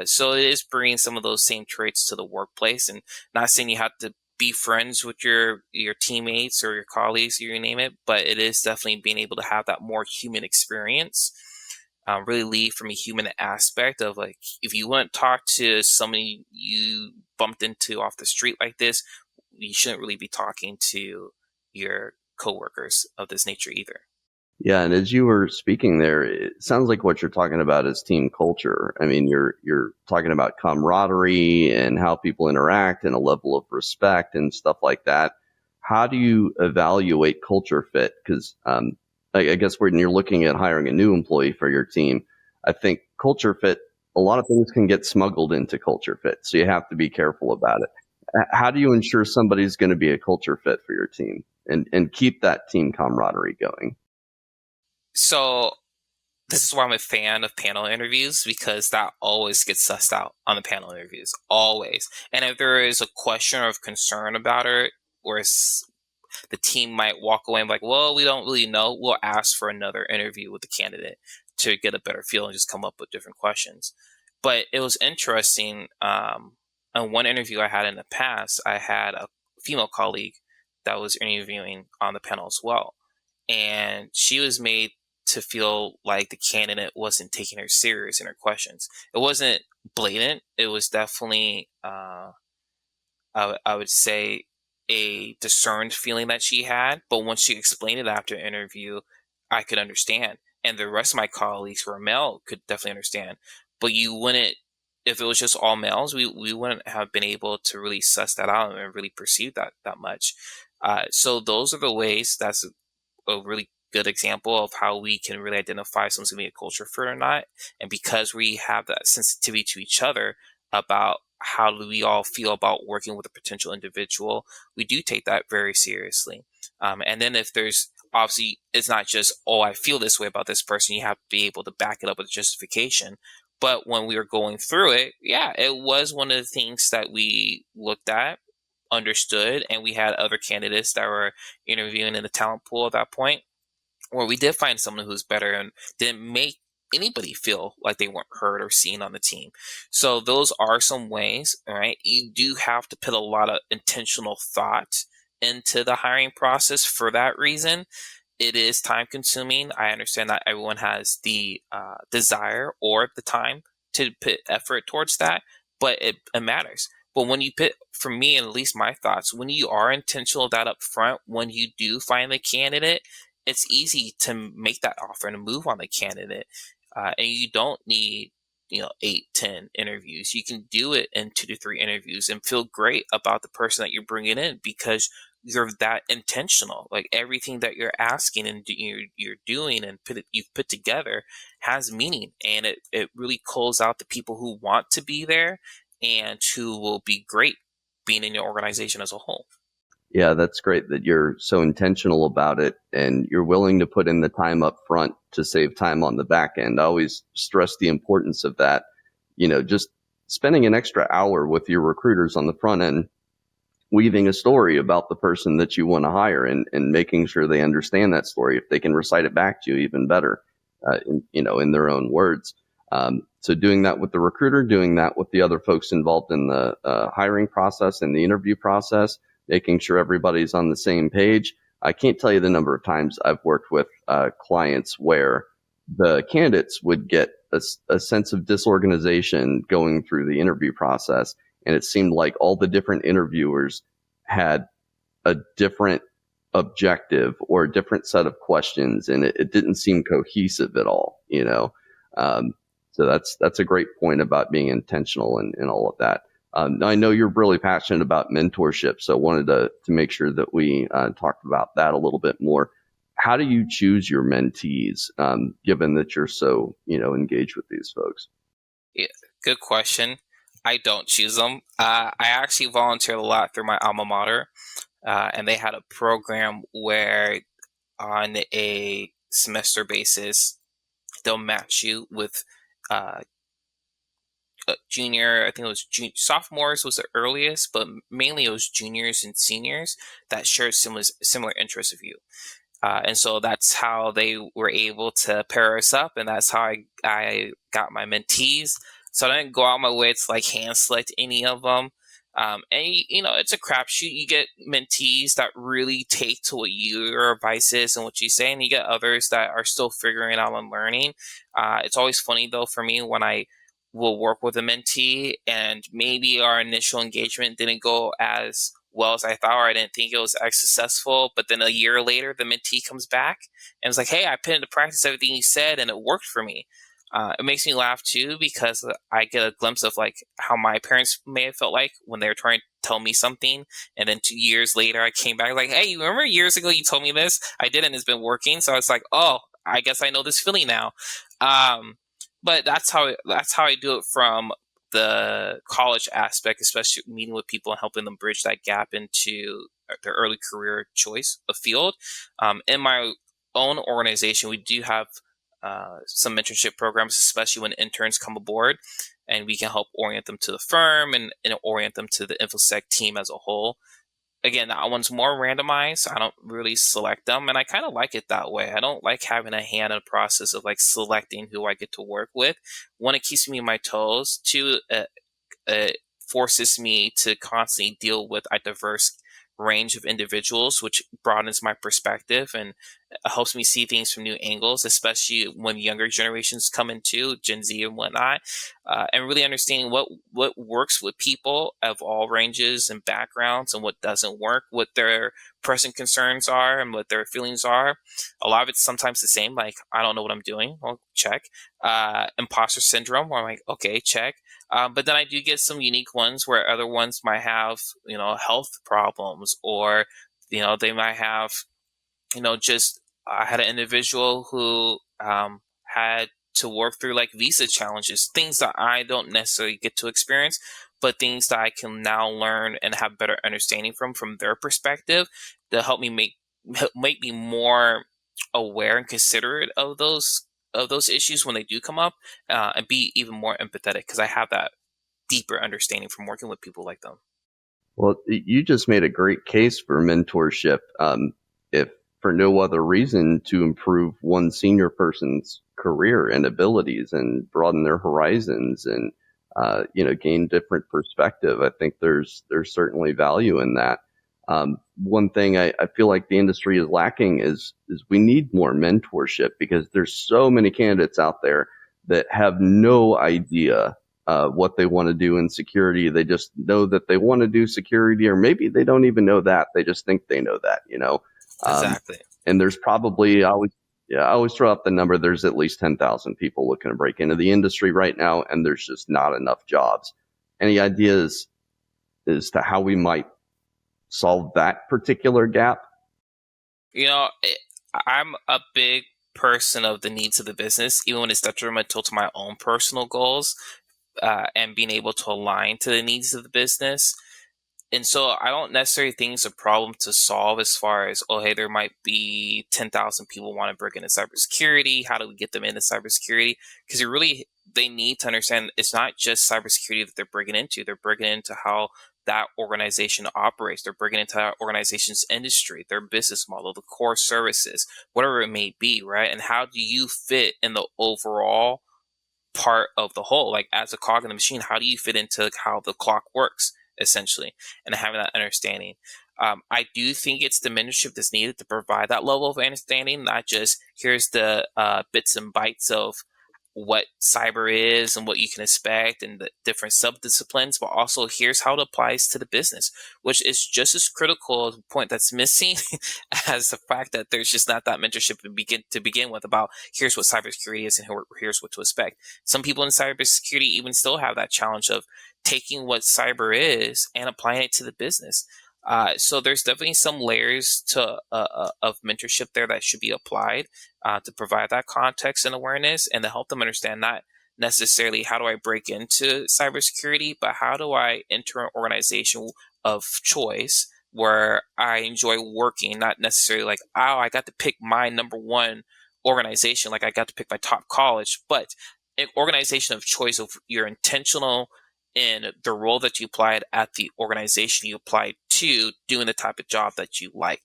So it is bringing some of those same traits to the workplace, and not saying you have to be friends with your teammates or your colleagues, you name it, but it is definitely being able to have that more human experience. Really lead from a human aspect of, like, if you want to talk to somebody you bumped into off the street like this, you shouldn't really be talking to your coworkers of this nature either. Yeah, and as you were speaking there, it sounds like what you're talking about is team culture. I mean, you're talking about camaraderie and how people interact and a level of respect and stuff like that. How do you evaluate culture fit? Because I guess when you're looking at hiring a new employee for your team, I think culture fit, a lot of things can get smuggled into culture fit, so you have to be careful about it. How do you ensure somebody's going to be a culture fit for your team and keep that team camaraderie going? So this is why I'm a fan of panel interviews, because that always gets sussed out on the panel interviews, always. And if there is a question or of concern about it, or the team might walk away and be like, well, we don't really know, we'll ask for another interview with the candidate to get a better feel and just come up with different questions. But it was interesting. On one interview I had in the past, I had a female colleague that was interviewing on the panel as well. And she was made to feel like the candidate wasn't taking her serious in her questions. It wasn't blatant. It was definitely, I would say, a discerned feeling that she had. But once she explained it after the interview, I could understand. And the rest of my colleagues who are male could definitely understand. But you wouldn't, if it was just all males, we wouldn't have been able to really suss that out and really perceive that much. So those are the ways. That's a really good example of how we can really identify someone's going to be a culture fit or not. And because we have that sensitivity to each other about how do we all feel about working with a potential individual, we do take that very seriously. And then if there's, obviously, it's not just, oh, I feel this way about this person. You have to be able to back it up with justification. But when we were going through it, yeah, it was one of the things that we looked at, understood, and we had other candidates that were interviewing in the talent pool at that point where we did find someone who's better and didn't make anybody feel like they weren't heard or seen on the team. So those are some ways, right? You do have to put a lot of intentional thought into the hiring process for that reason. It is time consuming. I understand that everyone has the desire or the time to put effort towards that, but it matters. But when you put, for me, and at least my thoughts, when you are intentional that up front, when you do find the candidate, it's easy to make that offer and move on the candidate. And you don't need, 8, 10 interviews. You can do it in 2 to 3 interviews and feel great about the person that you're bringing in because you're that intentional. Like everything that you're asking and you're doing and you've put together has meaning, and it really calls out the people who want to be there and who will be great being in your organization as a whole. Yeah, that's great that you're so intentional about it and you're willing to put in the time up front to save time on the back end. I always stress the importance of that. Just spending an extra hour with your recruiters on the front end, weaving a story about the person that you want to hire and making sure they understand that story. If they can recite it back to you, even better, in their own words. So doing that with the recruiter, doing that with the other folks involved in the hiring process and the interview process, making sure everybody's on the same page. I can't tell you the number of times I've worked with clients where the candidates would get a sense of disorganization going through the interview process. And it seemed like all the different interviewers had a different objective or a different set of questions, and it didn't seem cohesive at all, So that's a great point about being intentional and all of that. I know you're really passionate about mentorship, so I wanted to make sure that we talked about that a little bit more. How do you choose your mentees, given that you're so, engaged with these folks? Yeah, good question. I don't choose them. I actually volunteered a lot through my alma mater, and they had a program where on a semester basis, they'll match you with junior, I think it was sophomores was the earliest, but mainly it was juniors and seniors that shared similar interests of you. And so that's how they were able to pair us up, and that's how I got my mentees. So I didn't go out my way to like hand select any of them. And it's a crapshoot. You get mentees that really take to what your advice is and what you say, and you get others that are still figuring out and learning. It's always funny though for me when I will work with a mentee and maybe our initial engagement didn't go as well as I thought, or I didn't think it was as successful. But then a year later, the mentee comes back and it's like, hey, I put into practice everything you said and it worked for me. It makes me laugh too because I get a glimpse of like how my parents may have felt like when they were trying to tell me something. And then 2 years later, I came back like, hey, you remember years ago you told me this? I did, and it's been working. So I was like, oh, I guess I know this feeling now. But that's how I do it from the college aspect, especially meeting with people and helping them bridge that gap into their early career choice of field. In my own organization, we do have some mentorship programs, especially when interns come aboard, and we can help orient them to the firm and orient them to the InfoSec team as a whole. Again, that one's more randomized. I don't really select them, and I kind of like it that way. I don't like having a hand in the process of like selecting who I get to work with. One, it keeps me on my toes. Two, it forces me to constantly deal with a diverse range of individuals, which broadens my perspective and helps me see things from new angles, especially when younger generations come into Gen Z and whatnot, and really understanding what works with people of all ranges and backgrounds and what doesn't work, what their present concerns are and what their feelings are. A lot of it's sometimes the same, like, I don't know what I'm doing. Well, check. Imposter syndrome, where I'm like, okay, check. But then I do get some unique ones where other ones might have, health problems, or, they might have, just I had an individual who had to work through like visa challenges, things that I don't necessarily get to experience, but things that I can now learn and have better understanding from their perspective to help me make me more aware and considerate of those issues when they do come up, and be even more empathetic because I have that deeper understanding from working with people like them. Well, you just made a great case for mentorship, if for no other reason to improve one senior person's career and abilities and broaden their horizons and, gain different perspective. I think there's certainly value in that. One thing I feel like the industry is lacking is we need more mentorship, because there's so many candidates out there that have no idea what they want to do in security. They just know that they want to do security, or maybe they don't even know that. They just think they know that, Exactly. And there's probably, I always throw out the number. There's at least 10,000 people looking to break into the industry right now, and there's just not enough jobs. Any ideas as to how we might solve that particular gap? I'm a big person of the needs of the business, even when it's detrimental to my own personal goals, and being able to align to the needs of the business. And so I don't necessarily think it's a problem to solve as far as, oh, hey, there might be 10,000 people want to break into cybersecurity. How do we get them into cybersecurity? Because they need to understand it's not just cybersecurity that they're breaking into. They're breaking into how that organization operates. They're breaking into that organization's industry, their business model, the core services, whatever it may be, right? And how do you fit in the overall part of the whole? Like, as a cog in the machine, how do you fit into how the clock works, essentially, and having that understanding? I do think it's the mentorship that's needed to provide that level of understanding, not just here's the bits and bytes of what cyber is and what you can expect and the different sub-disciplines, but also here's how it applies to the business, which is just as critical as a point that's missing as the fact that there's just not that mentorship to begin with about here's what cybersecurity is and here's what to expect. Some people in cybersecurity even still have that challenge of taking what cyber is and applying it to the business. So there's definitely some layers of mentorship there that should be applied to provide that context and awareness, and to help them understand not necessarily how do I break into cybersecurity, but how do I enter an organization of choice where I enjoy working, not necessarily like, oh, I got to pick my number one organization, like I got to pick my top college, but an organization of choice of you're intentional in the role that you applied at the organization you applied to, doing the type of job that you like.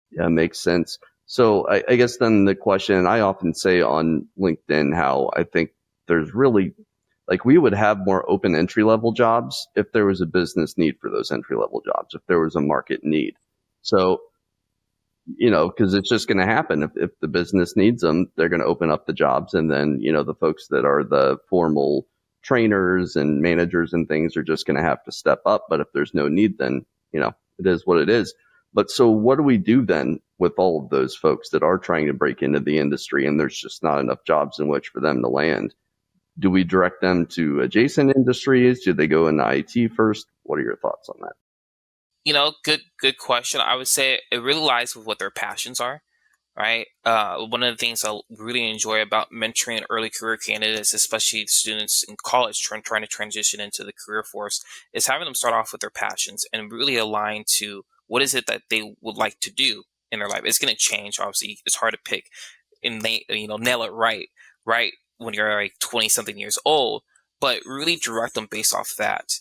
Yeah, makes sense. So I guess then the question, I often say on LinkedIn how I think there's really, like, we would have more open entry level jobs if there was a business need for those entry level jobs, if there was a market need. So, because it's just going to happen. If the business needs them, they're going to open up the jobs. And then, the folks that are the formal trainers and managers and things are just going to have to step up. But if there's no need, then, it is what it is. But so what do we do then with all of those folks that are trying to break into the industry and there's just not enough jobs in which for them to land? Do we direct them to adjacent industries? Do they go into IT first? What are your thoughts on that? Good question. I would say it really lies with what their passions are, right? One of the things I really enjoy about mentoring early career candidates, especially students in college trying to transition into the career force, is having them start off with their passions and really align to what is it that they would like to do in their life. It's going to change. Obviously, it's hard to pick and nail it right when you're like 20 something years old, but really direct them based off that.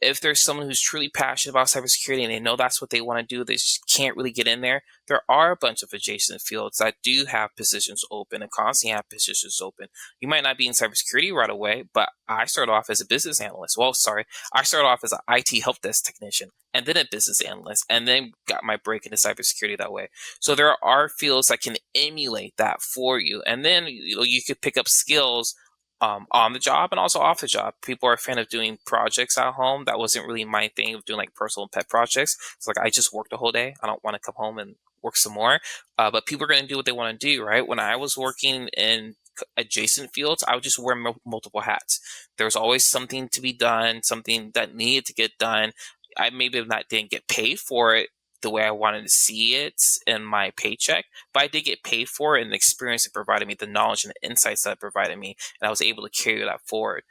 If there's someone who's truly passionate about cybersecurity and they know that's what they want to do, they just can't really get in there. There are a bunch of adjacent fields that do have positions open and constantly have positions open. You might not be in cybersecurity right away, but I started off as a business analyst. Well, sorry, I started off as an IT help desk technician and then a business analyst and then got my break into cybersecurity that way. So there are fields that can emulate that for you. And then you could pick up skills on the job and also off the job. People are a fan of doing projects at home. That wasn't really my thing of doing like personal and pet projects. It's like I just worked the whole day. I don't want to come home and work some more. But people are going to do what they want to do, right? When I was working in adjacent fields, I would just wear multiple hats. There was always something to be done, something that needed to get done. I maybe didn't get paid for it the way I wanted to see it in my paycheck, but I did get paid for it, and the experience it provided me, the knowledge and the insights that it provided me, and I was able to carry that forward.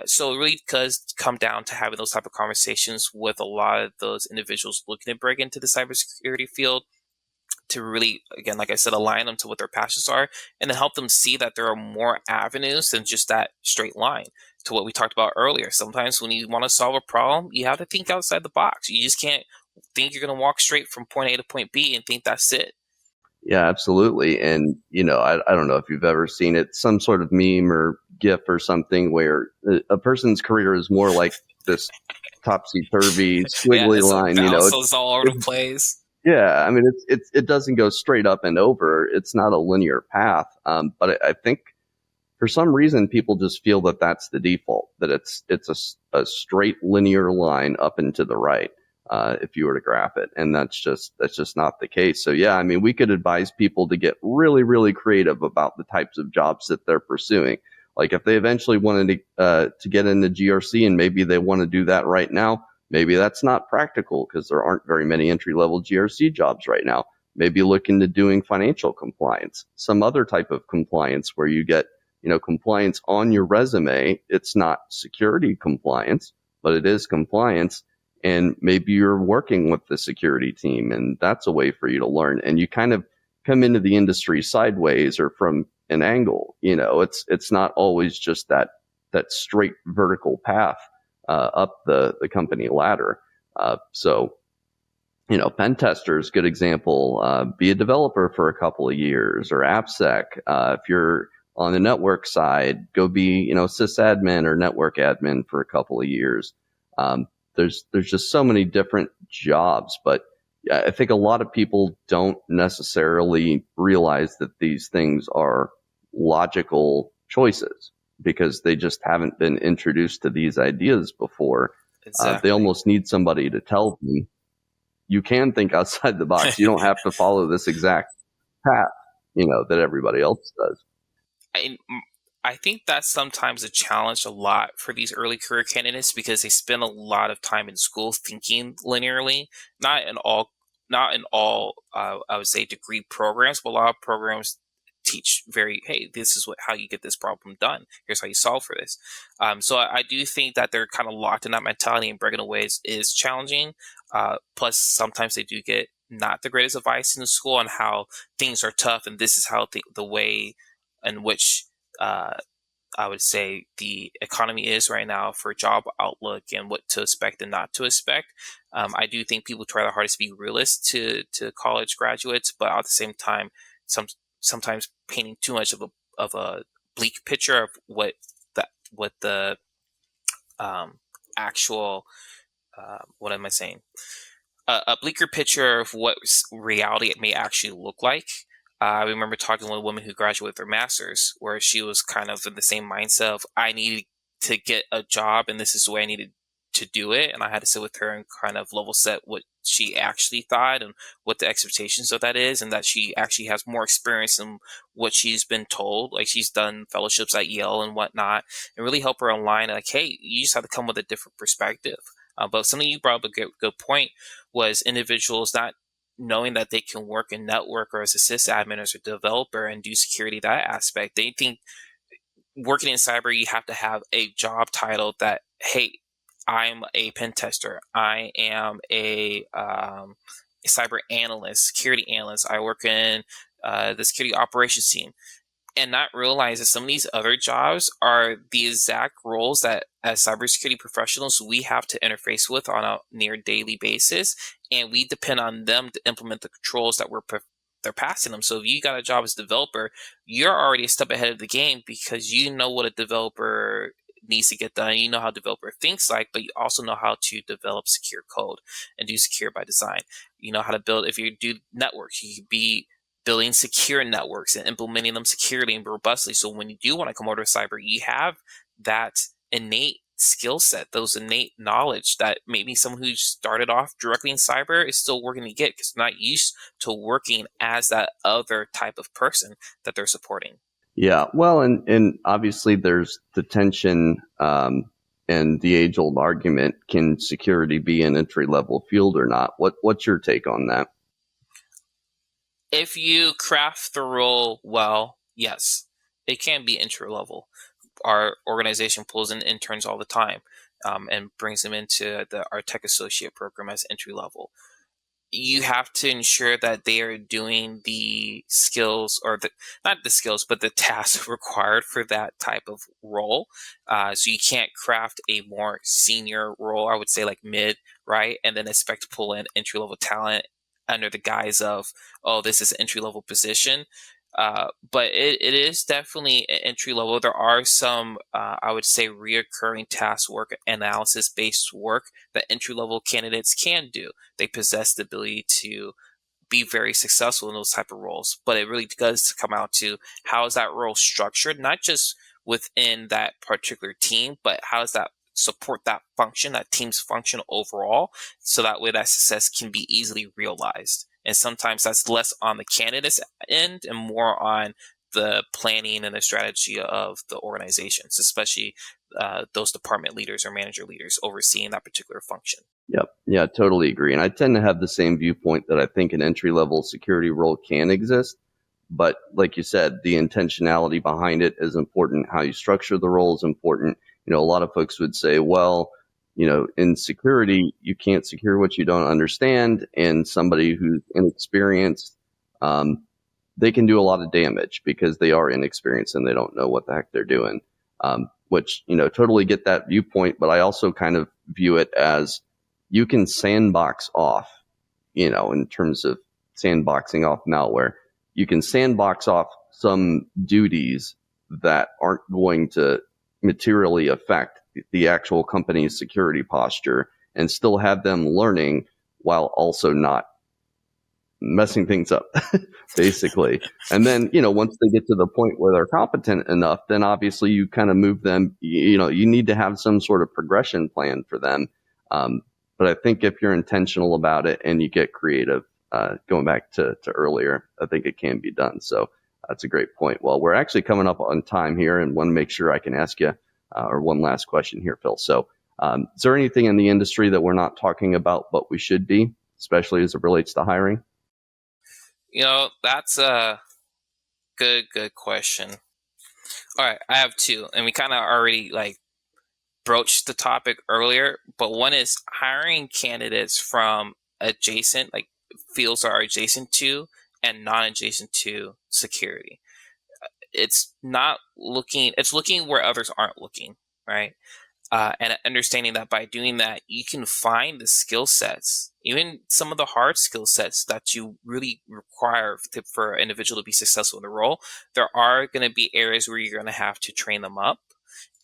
So it really does come down to having those type of conversations with a lot of those individuals looking to break into the cybersecurity field, to really, again, like I said, align them to what their passions are, and then help them see that there are more avenues than just that straight line to what we talked about earlier. Sometimes when you want to solve a problem, you have to think outside the box. You just can't think you're going to walk straight from point A to point B and think that's it. Yeah, absolutely. And, I don't know if you've ever seen it, some sort of meme or GIF or something where a person's career is more like this topsy-turvy, Yeah, squiggly it's like line, bounces all over the place. Yeah, I mean, it doesn't go straight up and over. It's not a linear path. But I think for some reason people just feel that that's the default, that it's a straight linear line up and to the right, if you were to graph it, and that's just not the case. So yeah, I mean, we could advise people to get really, really creative about the types of jobs that they're pursuing. Like if they eventually wanted to get into GRC and maybe they want to do that right now, maybe that's not practical because there aren't very many entry-level GRC jobs right now. Maybe look into doing financial compliance, some other type of compliance where you get, compliance on your resume. It's not security compliance, but it is compliance. And maybe you're working with the security team, and that's a way for you to learn. And you kind of come into the industry sideways or from an angle. It's not always just that straight vertical path up the company ladder. So, pen testers, good example. Be a developer for a couple of years, or AppSec. If you're on the network side, go be, sysadmin or network admin for a couple of years. There's just so many different jobs, but I think a lot of people don't necessarily realize that these things are logical choices because they just haven't been introduced to these ideas before. Exactly. They almost need somebody to tell them, you can think outside the box. You don't have to follow this exact path, that everybody else does. I think that's sometimes a challenge a lot for these early career candidates because they spend a lot of time in school thinking linearly. Not in all, I would say, degree programs, but a lot of programs teach hey, this is how you get this problem done. Here's how you solve for this. So I do think that they're kind of locked in that mentality, and breaking away is challenging. Plus, sometimes they do get not the greatest advice in the school on how things are tough, and this is how the way in which I would say the economy is right now for job outlook and what to expect and not to expect. I do think people try their hardest to be realist to college graduates, but at the same time, sometimes painting too much of a bleak picture of what the actual what am I saying? A bleaker picture of what reality it may actually look like. I remember talking with a woman who graduated with her master's, where she was kind of in the same mindset of, I needed to get a job and this is the way I needed to do it. And I had to sit with her and kind of level set what she actually thought and what the expectations of that is, and that she actually has more experience than what she's been told. Like, she's done fellowships at Yale and whatnot, and really help her align, like, hey, you just have to come with a different perspective. But something you brought up a good point was individuals not knowing that they can work in network or as a sysadmin or as a developer and do security, that aspect. They think working in cyber, you have to have a job title that, hey, I'm a pen tester. I am a cyber analyst, security analyst. I work in the security operations team. and not realize that some of these other jobs are the exact roles that as cybersecurity professionals we have to interface with on a near daily basis, and we depend on them to implement the controls that they're passing them. So if you got a job as a developer, you're already a step ahead of the game because you know what a developer needs to get done. You know how a developer thinks like, but you also know how to develop secure code and do secure by design. You know how to build, if you do networks, you could be building secure networks and implementing them securely and robustly. So when you do want to come over to cyber, you have that innate skill set, those innate knowledge that maybe someone who started off directly in cyber is still working to get because they're not used to working as that other type of person that they're supporting. Yeah, well, and obviously there's the tension and the age-old argument: can security be an entry-level field or not? What's your take on that? If you craft the role well, yes, it can be entry level. Our organization pulls in interns all the time, and brings them into our tech associate program as entry level. You have to ensure that they are doing the skills, or not the skills, but the tasks required for that type of role. So you can't craft a more senior role, I would say like mid, right? And then expect to pull in entry level talent under the guise of, oh, this is an entry level position. But it is definitely entry level. There are some, I would say, reoccurring task work, analysis based work that entry level candidates can do. They possess the ability to be very successful in those type of roles. But it really does come out to how is that role structured, not just within that particular team, but how does that support that function, that team's function overall, so that way that success can be easily realized. And sometimes that's less on the candidate's end and more on the planning and the strategy of the organizations, especially those department leaders or manager leaders overseeing that particular function. Yep. Yeah, totally agree. And I tend to have the same viewpoint that I think an entry-level security role can exist. But like you said, the intentionality behind it is important. How you structure the role is important. A lot of folks would say, well, in security, you can't secure what you don't understand. And somebody who's inexperienced, they can do a lot of damage because they are inexperienced and they don't know what the heck they're doing. Which, totally get that viewpoint. But I also kind of view it as you can sandbox off, in terms of sandboxing off malware. You can sandbox off some duties that aren't going to materially affect the actual company's security posture and still have them learning while also not messing things up, basically. And then, once they get to the point where they're competent enough, then obviously you kind of move them, you need to have some sort of progression plan for them. But I think if you're intentional about it and you get creative, going back to earlier, I think it can be done. So that's a great point. Well, we're actually coming up on time here and want to make sure I can ask you or one last question here, Phil. So is there anything in the industry that we're not talking about, but we should be, especially as it relates to hiring? That's a good question. All right, I have two, and we kind of already broached the topic earlier, but one is hiring candidates from adjacent, like fields that are adjacent to and non-adjacent to security. It's looking where others aren't looking, right? And understanding that by doing that, you can find the skill sets, even some of the hard skill sets that you really require for an individual to be successful in the role. There are going to be areas where you're going to have to train them up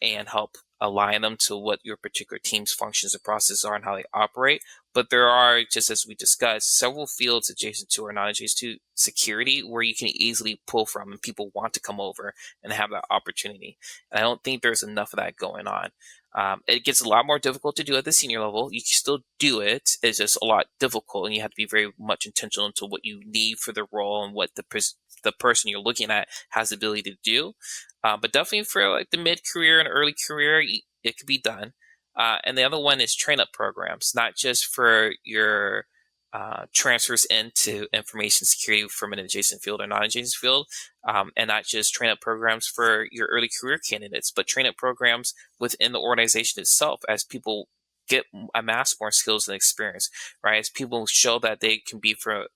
and help align them to what your particular team's functions and processes are and how they operate. But there are, just as we discussed, several fields adjacent to or not adjacent to security where you can easily pull from and people want to come over and have that opportunity. And I don't think there's enough of that going on. It gets a lot more difficult to do at the senior level. You can still do it. It's just a lot difficult, and you have to be very much intentional into what you need for the role and what the person you're looking at has the ability to do. But definitely for the mid-career and early career, it could be done. And the other one is train-up programs, not just for your transfers into information security from an adjacent field or non-adjacent field, and not just train-up programs for your early career candidates, but train-up programs within the organization itself as people amass more skills and experience, right? As people show that they can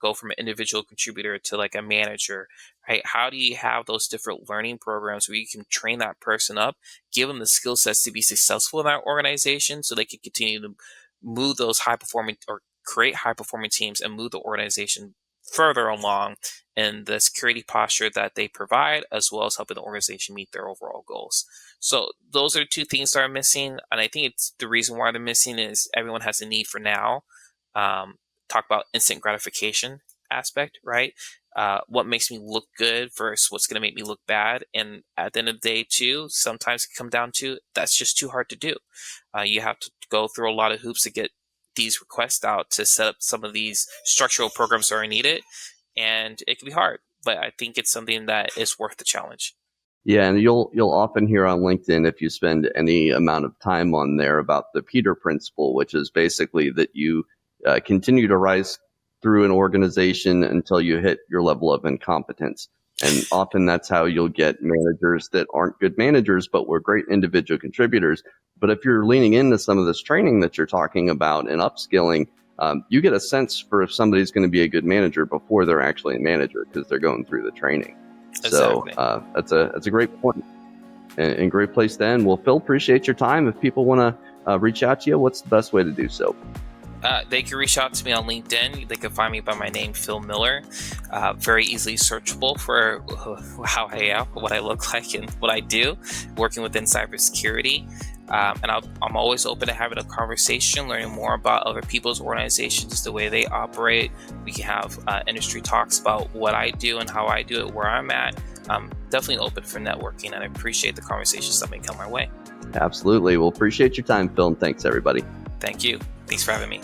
go from an individual contributor to like a manager, right? How do you have those different learning programs where you can train that person up, give them the skill sets to be successful in that organization so they can continue to move those high performing or create high performing teams and move the organization further along in the security posture that they provide, as well as helping the organization meet their overall goals. So those are two things that are missing. And I think it's the reason why they're missing is everyone has a need for now. Talk about instant gratification aspect, right? What makes me look good versus what's going to make me look bad. And at the end of the day, too, sometimes it come down to that's just too hard to do. You have to go through a lot of hoops to get these requests out to set up some of these structural programs that are needed. And it can be hard, but I think it's something that is worth the challenge. Yeah, and you'll often hear on LinkedIn, if you spend any amount of time on there, about the Peter principle, which is basically that you continue to rise through an organization until you hit your level of incompetence. And often that's how you'll get managers that aren't good managers, but were great individual contributors. But if you're leaning into some of this training that you're talking about and upskilling, you get a sense for if somebody's going to be a good manager before they're actually a manager because they're going through the training. Exactly. So that's a great point and great place to end. Well, Phil, appreciate your time. If people want to reach out to you, what's the best way to do so? They can reach out to me on LinkedIn. They can find me by my name, Phil Miller. Very easily searchable for how I am, what I look like, and what I do, working within cybersecurity. And I'm always open to having a conversation, learning more about other people's organizations, the way they operate. We can have industry talks about what I do and how I do it, where I'm at. I'm definitely open for networking, and I appreciate the conversations that may come my way. Absolutely. Well, appreciate your time, Phil, and thanks, everybody. Thank you. Thanks for having me.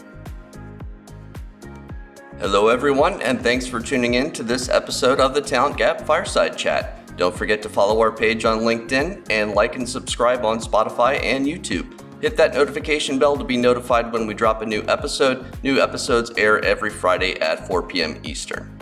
Hello, everyone, and thanks for tuning in to this episode of the Talent Gap Fireside Chat. Don't forget to follow our page on LinkedIn and like and subscribe on Spotify and YouTube. Hit that notification bell to be notified when we drop a new episode. New episodes air every Friday at 4 p.m. Eastern.